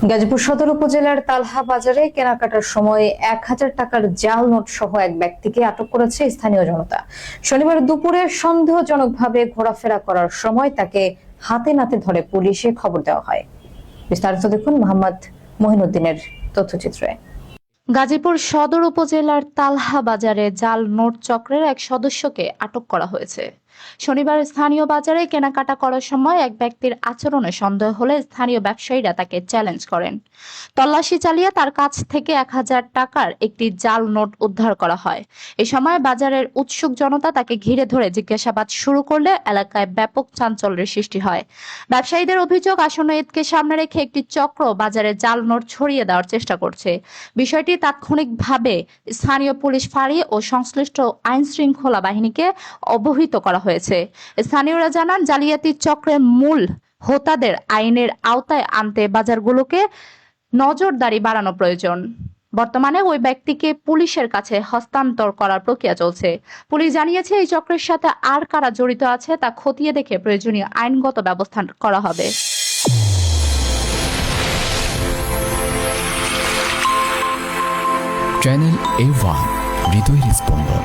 গাজীপুর সদর উপজেলার তালহা বাজারে কেনাকাটার সময় ১,০০০ টাকার জাল নোট সহ এক ব্যক্তিকে আটক করেছে স্থানীয় জনতা। শনিবার দুপুরে সন্দেহজনকভাবে ঘোরাফেরা করার সময় তাকে হাতে নাতে ধরে পুলিশে খবর দেওয়া হয়। বিস্তারিত দেখুন মোহাম্মদ মহিনুদ্দিনের তথ্যচিত্রে। গাজীপুর সদর উপজেলার তালহা বাজারে জাল নোট চক্রের এক সদস্যকে আটক করা হয়েছে। শনিবার স্থানীয় বাজারে কেনাকাটা করার সময় এক ব্যক্তির আচরণে সন্দেহ হলে স্থানীয় ব্যবসায়ীরা তাকে চ্যালেঞ্জ করেন। তল্লাশি চালিয়ে তার কাছ থেকে ১,০০০ টাকার একটি জাল নোট উদ্ধার করা হয়। এ সময় বাজারের উৎসুক জনতা তাকে ঘিরে ধরে জিজ্ঞাসাবাদ শুরু করলে এলাকায় ব্যাপক চাঞ্চল্যের সৃষ্টি হয়। ব্যবসায়ীদের অভিযোগ, আসন্ন ঈদকে সামনে রেখে একটি চক্র বাজারে জাল নোট ছড়িয়ে দেওয়ার চেষ্টা করছে। বিষয়টি তাৎক্ষণিকভাবে স্থানীয় পুলিশ ফাঁড়ি ও সংশ্লিষ্ট আইন শৃঙ্খলা বাহিনীকে অবহিত করা হয়েছে। স্থানীয়রা জানান, জালিয়াতি চক্রের মূল হোতাদের আইনের আওতায় আনতে বাজারগুলোকে নজরদারি বাড়ানো প্রয়োজন। বর্তমানে ওই ব্যক্তিকে পুলিশের কাছে হস্তান্তর করার প্রক্রিয়া চলছে। পুলিশ জানিয়েছে, এই চক্রের সাথে আর কারা জড়িত আছে তা খতিয়ে দেখে প্রয়োজনীয় আইনগত ব্যবস্থা করা হবে। চ্যানেল A1 হৃদয়ের স্পন্দন।